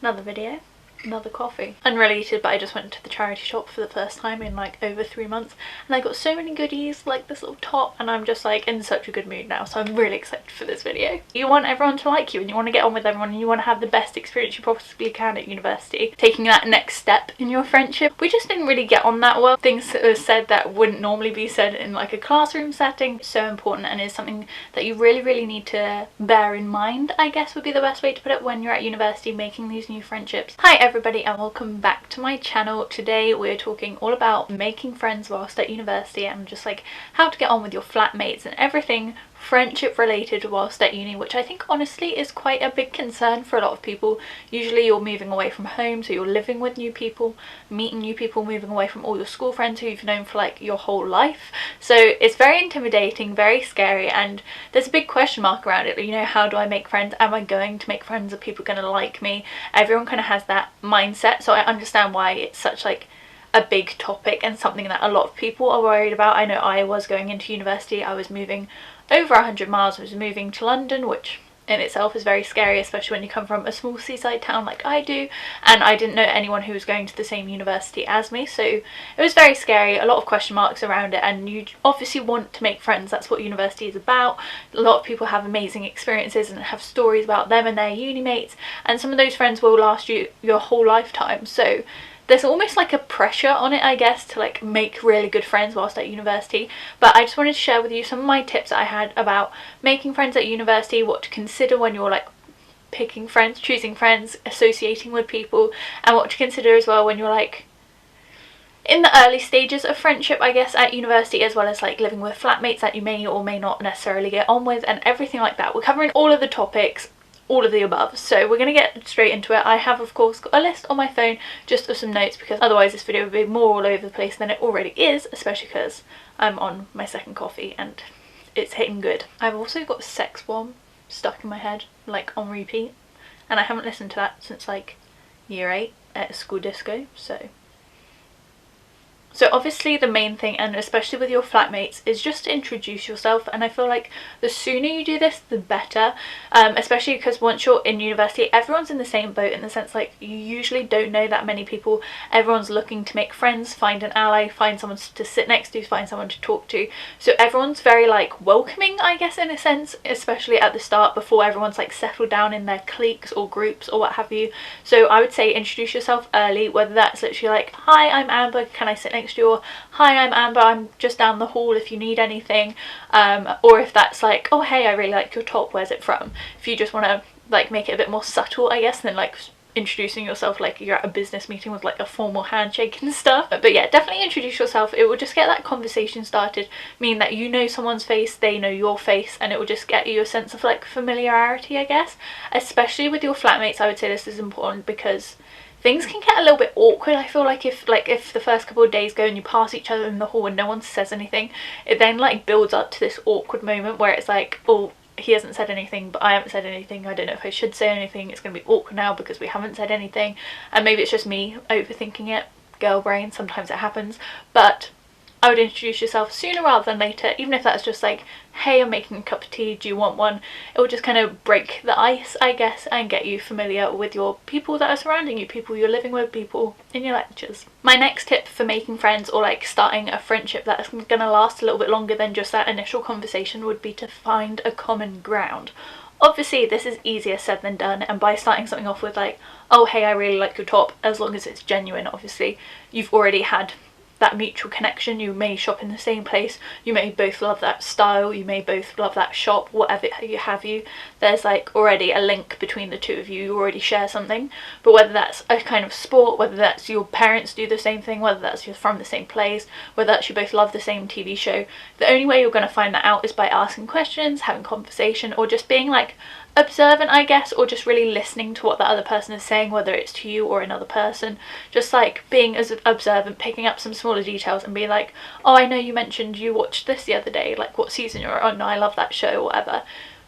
Another video, another coffee. Unrelated, but I just went to the charity shop for the first time in like over 3 months, and I got so many goodies, like this little top, and I'm just like in such a good mood now, so I'm really excited for this video. You want everyone to like you, and you want to get on with everyone, and you want to have the best experience you possibly can at university, taking that next step in your friendship. We just didn't really get on that well. Things that were said that wouldn't normally be said in like a classroom setting. So important, and is something that you really need to bear in mind, I guess would be the best way to put it, when you're at university making these new friendships. Hi everybody and welcome back to my channel. Today we're talking all about making friends whilst at university and just like how to get on with your flatmates and everything friendship related whilst at uni, which I think honestly is quite a big concern for a lot of people. Usually you're moving away from home, so you're living with new people, meeting new people, moving away from all your school friends who you've known for like your whole life. So it's very intimidating, very scary, and there's a big question mark around it. You know, how do I make friends? Am I going to make friends? Are people going to like me? Everyone kind of has that mindset, so I understand why it's such like a big topic and something that a lot of people are worried about. I know I was going into university, I was moving over 100 miles, I was moving to London, which in itself is very scary, especially when you come from a small seaside town like I do, and I didn't know anyone who was going to the same university as me, so it was very scary, a lot of question marks around it, and you obviously want to make friends. That's what university is about. A lot of people have amazing experiences and have stories about them and their uni mates, and some of those friends will last you your whole lifetime, so there's almost like a pressure on it, I guess, to like make really good friends whilst at university. But I just wanted to share with you some of my tips that I had about making friends at university, what to consider when you're like picking friends, choosing friends, associating with people, and what to consider as well when you're like in the early stages of friendship, I guess, at university, as well as like living with flatmates that you may or may not necessarily get on with, and everything like that. We're covering all of the topics, all of the above, so we're going to get straight into it. I have of course got a list on my phone just of some notes, because otherwise this video would be more all over the place than it already is, especially because I'm on my second coffee and it's hitting good. I've also got Sex Bomb stuck in my head, like on repeat, and I haven't listened to that since like year 8 at a school disco, so obviously the main thing, and especially with your flatmates, is just to introduce yourself, and I feel like the sooner you do this the better, especially because once you're in university everyone's in the same boat, in the sense like you usually don't know that many people. Everyone's looking to make friends, find an ally, find someone to sit next to, find someone to talk to, so everyone's very like welcoming, I guess, in a sense, especially at the start before everyone's like settled down in their cliques or groups or what have you. So I would say introduce yourself early, whether that's literally like, hi, I'm Amber, can I sit next to you, or hi, I'm Amber, I'm just down the hall if you need anything, or if that's like, oh hey, I really like your top, where's it from? If you just want to like make it a bit more subtle, I guess, than like introducing yourself like you're at a business meeting with like a formal handshake and stuff. But yeah, definitely introduce yourself. It will just get that conversation started, mean that you know someone's face, they know your face, and it will just get you a sense of like familiarity, I guess. Especially with your flatmates, I would say this is important, because things can get a little bit awkward. I feel like if the first couple of days go and you pass each other in the hall and no one says anything, it then like builds up to this awkward moment where it's like, oh, he hasn't said anything, but I haven't said anything, I don't know if I should say anything, it's going to be awkward now because we haven't said anything. And maybe it's just me overthinking it, girl brain, sometimes it happens, but I would introduce yourself sooner rather than later, even if that's just like, hey, I'm making a cup of tea, do you want one? It will just kind of break the ice, I guess, and get you familiar with your people that are surrounding you, people you're living with, people in your lectures. My next tip for making friends, or like starting a friendship that's going to last a little bit longer than just that initial conversation, would be to find a common ground. Obviously this is easier said than done, and by starting something off with like, oh hey, I really like your top, as long as it's genuine, obviously you've already had that mutual connection. You may shop in the same place, you may both love that style, you may both love that shop, whatever you have you. There's like already a link between the two of you, you already share something. But whether that's a kind of sport, whether that's your parents do the same thing, whether that's you're from the same place, whether that's you both love the same TV show, the only way you're going to find that out is by asking questions, having conversation, or just being like observant, I guess, or just really listening to what the other person is saying, whether it's to you or another person. Just like being as observant, picking up some smaller details and be like, oh, I know you mentioned you watched this the other day, like what season you're on, I love that show, or whatever.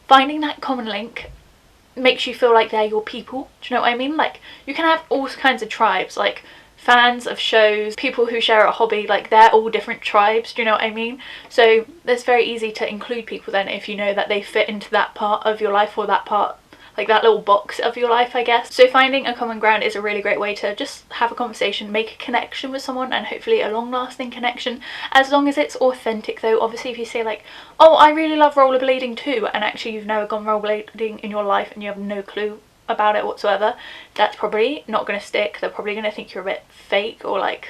Finding that common link makes you feel like they're your people, do you know what I mean? Like you can have all kinds of tribes, like fans of shows, people who share a hobby, like they're all different tribes, do you know what I mean? So it's very easy to include people then if you know that they fit into that part of your life, or that part like that little box of your life, I guess. So finding a common ground is a really great way to just have a conversation, make a connection with someone, and hopefully a long-lasting connection, as long as it's authentic though. Obviously if you say like, oh, I really love rollerblading too, and actually you've never gone rollerblading in your life and you have no clue about it whatsoever, that's probably not going to stick. They're probably going to think you're a bit fake, or like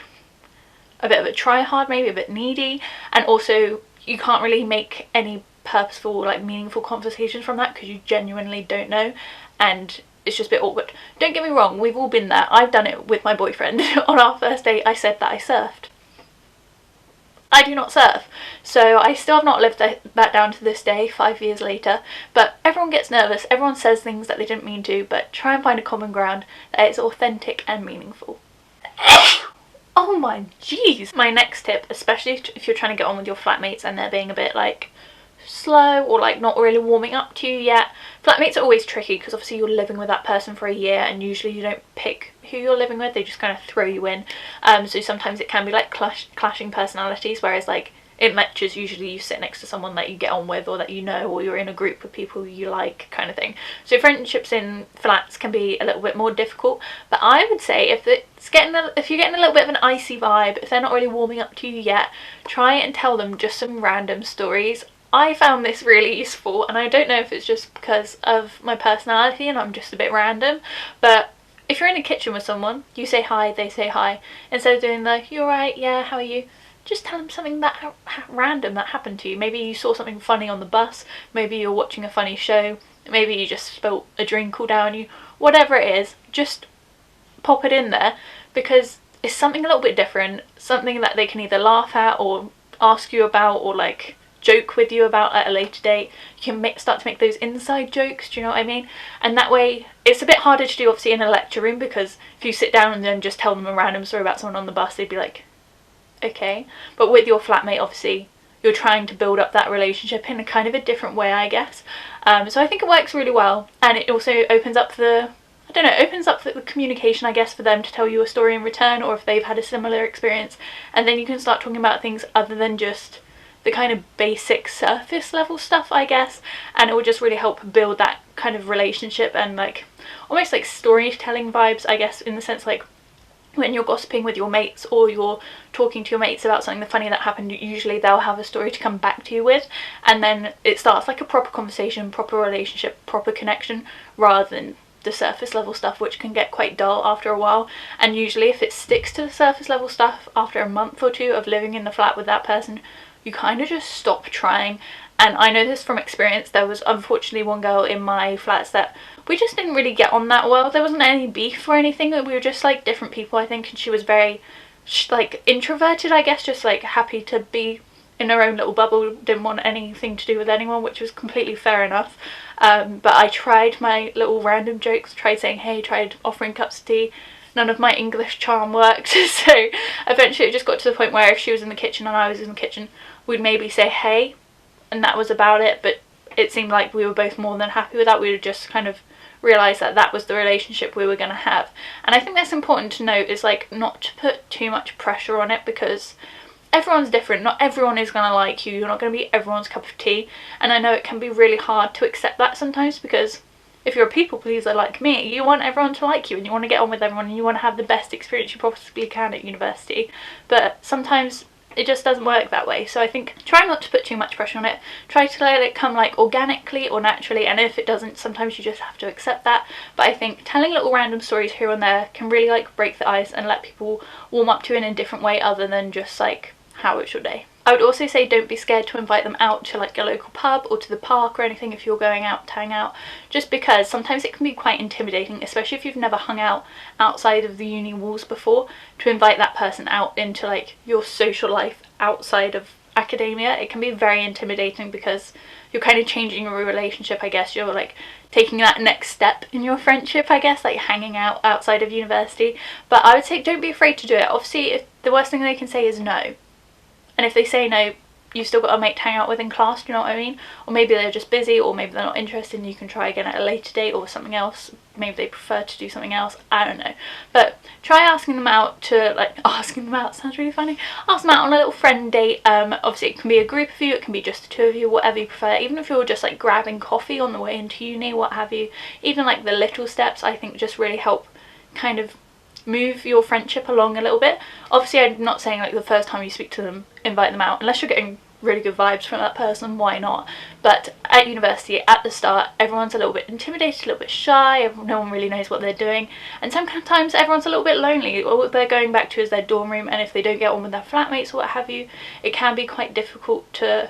a bit of a try hard, maybe a bit needy, and also you can't really make any purposeful, like meaningful conversations from that because you genuinely don't know, and it's just a bit awkward. Don't get me wrong, we've all been there. I've done it with my boyfriend. On our first date I said that I surfed. I do not surf, so I still have not lived that down to this day, 5 years later. But everyone gets nervous, everyone says things that they didn't mean to, but try and find a common ground that is authentic and meaningful. Oh my jeez! My next tip, especially if you're trying to get on with your flatmates and they're being a bit like slow or like not really warming up to you yet. Flatmates are always tricky because obviously you're living with that person for a year and usually you don't pick who you're living with, they just kind of throw you in. So sometimes it can be like clashing personalities, whereas like in lectures usually you sit next to someone that you get on with or that you know, or you're in a group with people you like, kind of thing. So friendships in flats can be a little bit more difficult, but I would say if you're getting a little bit of an icy vibe, if they're not really warming up to you yet, try and tell them just some random stories. I found this really useful, and I don't know if it's just because of my personality and I'm just a bit random, but if you're in a kitchen with someone, you say hi, they say hi. Instead of doing the, you alright, yeah, how are you? Just tell them something that random that happened to you. Maybe you saw something funny on the bus, maybe you're watching a funny show, maybe you just spilt a drink all down you. Whatever it is, just pop it in there, because it's something a little bit different, something that they can either laugh at or ask you about or like joke with you about at a later date. You can start to make those inside jokes, do you know what I mean? And that way it's a bit harder to do obviously in a lecture room, because if you sit down and then just tell them a random story about someone on the bus, they'd be like, okay. But with your flatmate, obviously you're trying to build up that relationship in a kind of a different way, I guess. So I think it works really well, and it also opens up the communication, I guess, for them to tell you a story in return, or if they've had a similar experience, and then you can start talking about things other than just the kind of basic surface level stuff, I guess, and it will just really help build that kind of relationship and like almost like storytelling vibes, I guess, in the sense like when you're gossiping with your mates or you're talking to your mates about something funny that happened, usually they'll have a story to come back to you with, and then it starts like a proper conversation, proper relationship, proper connection, rather than the surface level stuff, which can get quite dull after a while. And usually if it sticks to the surface level stuff after a month or two of living in the flat with that person, you kind of just stop trying. And I know this from experience. There was unfortunately one girl in my flats that we just didn't really get on that well. There wasn't any beef or anything, we were just like different people, I think, and she was very like introverted, I guess, just like happy to be in her own little bubble, didn't want anything to do with anyone, which was completely fair enough. But I tried my little random jokes, tried saying hey, tried offering cups of tea. None of my English charm worked. So eventually it just got to the point where if she was in the kitchen and I was in the kitchen, we'd maybe say hey, and that was about it. But it seemed like we were both more than happy with that. We would just kind of realise that that was the relationship we were going to have. And I think that's important to note, is like not to put too much pressure on it, because everyone's different. Not everyone is going to like you. You're not going to be everyone's cup of tea. And I know it can be really hard to accept that sometimes, because if you're a people pleaser like me, you want everyone to like you and you want to get on with everyone and you want to have the best experience you possibly can at university. But sometimes it just doesn't work that way. So I think try not to put too much pressure on it. Try to let it come like organically or naturally, and if it doesn't, sometimes you just have to accept that. But I think telling little random stories here and there can really like break the ice and let people warm up to it in a different way other than just like, how was your day? I would also say don't be scared to invite them out to like a local pub or to the park or anything if you're going out to hang out, just because sometimes it can be quite intimidating, especially if you've never hung out outside of the uni walls before, to invite that person out into like your social life outside of academia. It can be very intimidating because you're kind of changing your relationship, I guess. You're like taking that next step in your friendship, I guess, like hanging out outside of university. But I would say don't be afraid to do it. Obviously, if the worst thing they can say is no. And if they say no, you've still got a mate to hang out with in class, do you know what I mean? Or maybe they're just busy, or maybe they're not interested and you can try again at a later date or something else. Maybe they prefer to do something else, I don't know. But try asking them out to, like, asking them out sounds really funny. Ask them out on a little friend date. Obviously it can be a group of you, it can be just the two of you, whatever you prefer. Even if you're just like grabbing coffee on the way into uni, what have you. Even like the little steps I think just really help kind of move your friendship along a little bit. Obviously I'm not saying like the first time you speak to them invite them out, unless you're getting really good vibes from that person, why not? But at university, at the start, everyone's a little bit intimidated, a little bit shy, no one really knows what they're doing, and sometimes everyone's a little bit lonely. All they're going back to is their dorm room, and if they don't get on with their flatmates or what have you, it can be quite difficult to,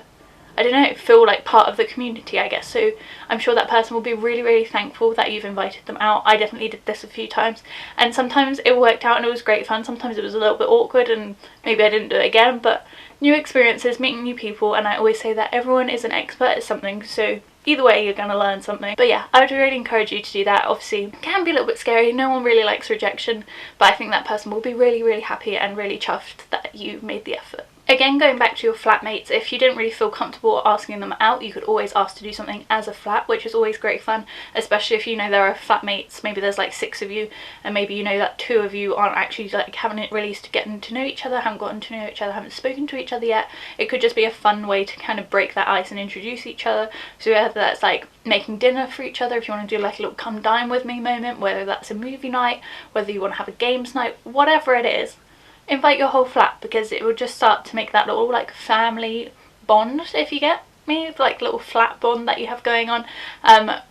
I don't know, feel like part of the community, I guess. So I'm sure that person will be really, really thankful that you've invited them out. I definitely did this a few times, and sometimes it worked out and it was great fun. Sometimes it was a little bit awkward and maybe I didn't do it again, but new experiences, meeting new people, and I always say that everyone is an expert at something, so either way you're gonna learn something. But yeah, I would really encourage you to do that. Obviously it can be a little bit scary, no one really likes rejection, but I think that person will be really, really happy and really chuffed that you made the effort. Again, going back to your flatmates, if you didn't really feel comfortable asking them out, you could always ask to do something as a flat, which is always great fun, especially if you know there are flatmates, maybe there's like 6 of you, and maybe you know that 2 of you aren't actually like haven't it released to getting to know each other, haven't gotten to know each other, haven't spoken to each other yet. It could just be a fun way to kind of break that ice and introduce each other. So whether that's like making dinner for each other, if you want to do like a little come dine with me moment, whether that's a movie night, whether you want to have a games night, whatever it is, invite your whole flat, because it will just start to make that little like family bond, if you get me, like little flat bond that you have going on.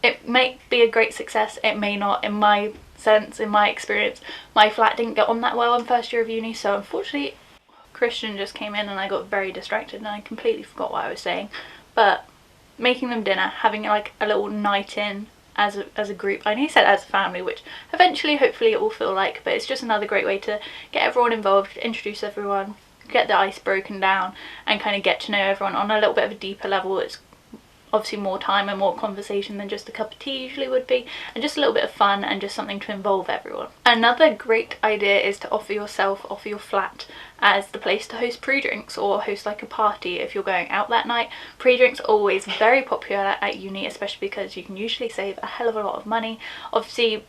It may be a great success, it may not. In my sense, in my experience, my flat didn't get on that well in first year of uni, so unfortunately Christian just came in and I got very distracted and I completely forgot what I was saying. But making them dinner, having like a little night in as a group, I nearly said as a family, which eventually hopefully it will feel like, but it's just another great way to get everyone involved, introduce everyone, get the ice broken down, and kind of get to know everyone on a little bit of a deeper level. It's obviously more time and more conversation than just a cup of tea usually would be, and just a little bit of fun and just something to involve everyone. Another great idea is to offer your flat as the place to host pre-drinks or host like a party if you're going out that night. Pre-drinks are always very popular at uni, especially because you can usually save a hell of a lot of money. Obviously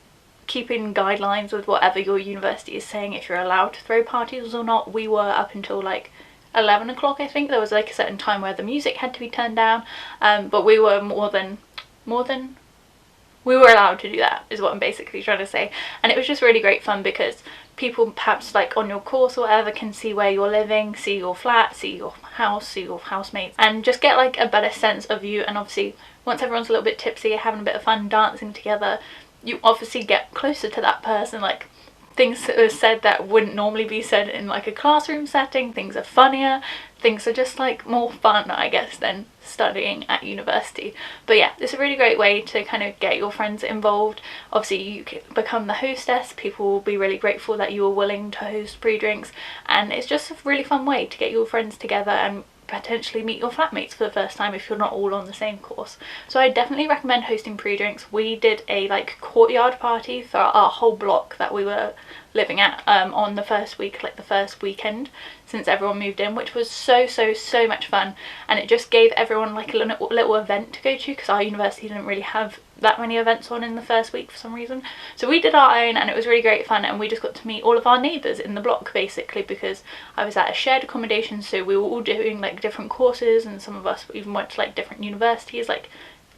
keeping guidelines with whatever your university is saying, if you're allowed to throw parties or not. We were up until like 11 o'clock, I think. There was like a certain time where the music had to be turned down, but we were we were allowed to do that, is what I'm basically trying to say. And it was just really great fun because people perhaps like on your course or whatever can see where you're living, see your flat, see your house, see your housemates, and just get like a better sense of you. And obviously once everyone's a little bit tipsy, having a bit of fun dancing together, you obviously get closer to that person. Like things that are said that wouldn't normally be said in like a classroom setting, things are funnier, things are just like more fun, I guess, than studying at university. But yeah, it's a really great way to kind of get your friends involved. Obviously you can become the hostess, people will be really grateful that you were willing to host pre-drinks, and it's just a really fun way to get your friends together and potentially meet your flatmates for the first time if you're not all on the same course. So I definitely recommend hosting pre-drinks. We did a like courtyard party for our whole block that we were living at on the first week, like the first weekend since everyone moved in, which was so much fun, and it just gave everyone like a little event to go to, because our university didn't really have that many events on in the first week for some reason. So we did our own and it was really great fun, and we just got to meet all of our neighbours in the block basically, because I was at a shared accommodation, so we were all doing like different courses, and some of us even went to like different universities like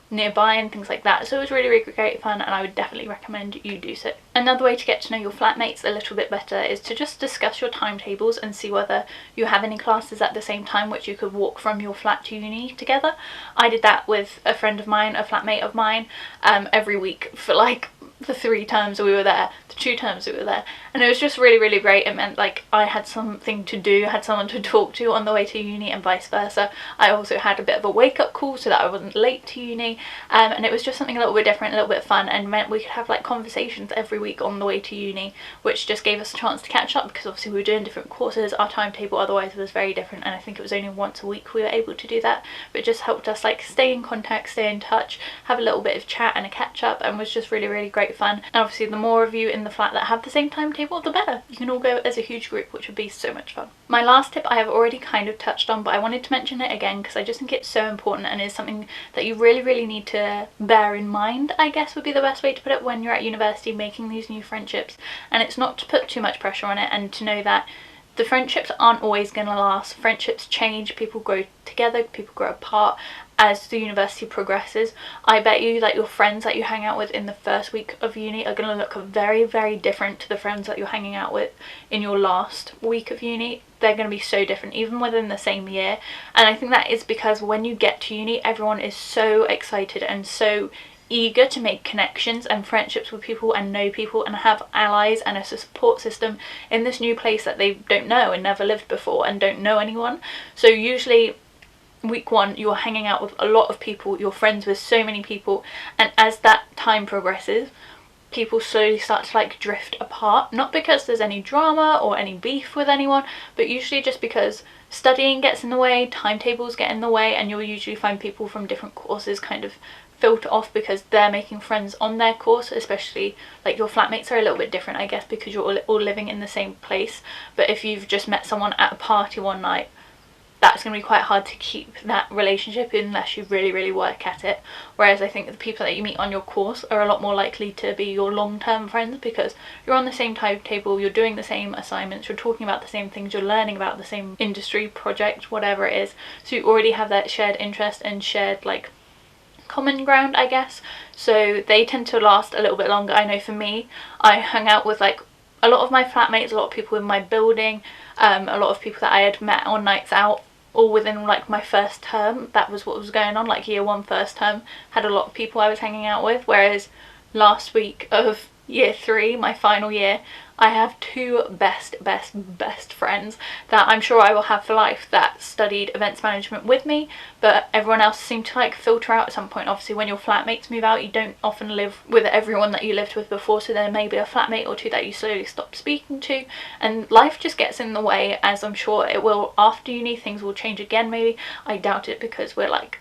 nearby and things like that. So it was really great fun, and I would definitely recommend you do so. Another way to get to know your flatmates a little bit better is to just discuss your timetables and see whether you have any classes at the same time which you could walk from your flat to uni together. I did that with a friend of mine, a flatmate of mine, every week for like the 3 terms we were there, the 2 terms we were there, and it was just really great. It meant like I had something to do, had someone to talk to on the way to uni, and vice versa. I also had a bit of a wake-up call so that I wasn't late to uni, and it was just something a little bit different, a little bit fun, and meant we could have like conversations every week on the way to uni, which just gave us a chance to catch up, because obviously we were doing different courses. Our timetable otherwise was very different, and I think it was only once a week we were able to do that, but it just helped us like stay in contact, stay in touch, have a little bit of chat and a catch up, and was just really great fun. And obviously the more of you in the flat that have the same timetable, the better. You can all go as a huge group, which would be so much fun. My last tip I have already kind of touched on, but I wanted to mention it again because I just think it's so important and is something that you really need to bear in mind, I guess would be the best way to put it, when you're at university making these new friendships. And it's not to put too much pressure on it, and to know that the friendships aren't always going to last. Friendships change, people grow together, people grow apart as the university progresses. I bet you that your friends that you hang out with in the first week of uni are going to look very different to the friends that you're hanging out with in your last week of uni. They're going to be so different, even within the same year. And I think that is because when you get to uni, everyone is so excited and so eager to make connections and friendships with people and know people and have allies and a support system in this new place that they don't know and never lived before and don't know anyone. So usually week one you're hanging out with a lot of people, you're friends with so many people, and as that time progresses people slowly start to like drift apart, not because there's any drama or any beef with anyone, but usually just because studying gets in the way, timetables get in the way, and you'll usually find people from different courses kind of filter off because they're making friends on their course. Especially like your flatmates are a little bit different, I guess, because you're all living in the same place. But if you've just met someone at a party one night, that's going to be quite hard to keep that relationship unless you really work at it. Whereas I think the people that you meet on your course are a lot more likely to be your long-term friends because you're on the same timetable, you're doing the same assignments, you're talking about the same things, you're learning about the same industry project, whatever it is. So you already have that shared interest and shared like common ground, I guess. So they tend to last a little bit longer. I know for me, I hung out with like a lot of my flatmates, a lot of people in my building, a lot of people that I had met on nights out, all within like my first term. That was what was going on, like year one first term, had a lot of people I was hanging out with. Whereas last week of year three, my final year, I have two best friends that I'm sure I will have for life that studied events management with me, but everyone else seemed to like filter out at some point. Obviously when your flatmates move out, you don't often live with everyone that you lived with before, so there may be a flatmate or two that you slowly stop speaking to, and life just gets in the way, as I'm sure it will after uni. Things will change again maybe. I doubt it because we're like,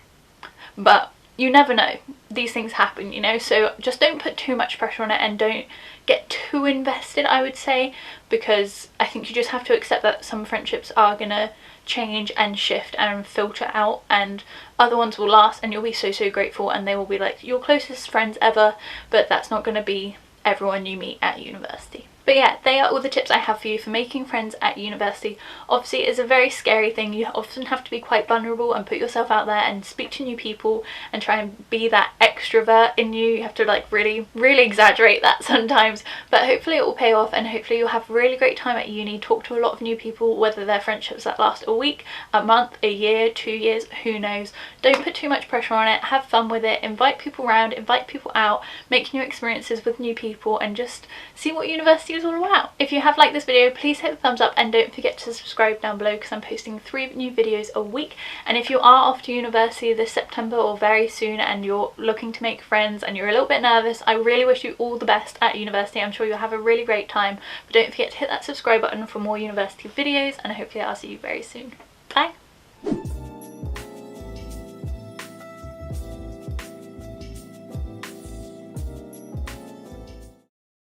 but you never know, these things happen, you know. So just don't put too much pressure on it and don't get too invested, I would say, because I think you just have to accept that some friendships are gonna change and shift and filter out, and other ones will last and you'll be so grateful and they will be like your closest friends ever, but that's not gonna be everyone you meet at university. But yeah, they are all the tips I have for you for making friends at university. Obviously it's a very scary thing. You often have to be quite vulnerable and put yourself out there and speak to new people and try and be that extrovert in you. You have to like really exaggerate that sometimes, but hopefully it will pay off and hopefully you'll have a really great time at uni, talk to a lot of new people, whether they're friendships that last a week, a month, a year, 2 years, who knows. Don't put too much pressure on it, have fun with it, invite people around, invite people out, make new experiences with new people, and just see what university is all about. If you have liked this video, please hit the thumbs up and don't forget to subscribe down below because I'm posting 3 new videos a week. And if you are off to university this September or very soon and you're looking to make friends and you're a little bit nervous, I really wish you all the best at university. I'm sure you'll have a really great time, but don't forget to hit that subscribe button for more university videos, and hopefully I'll see you very soon.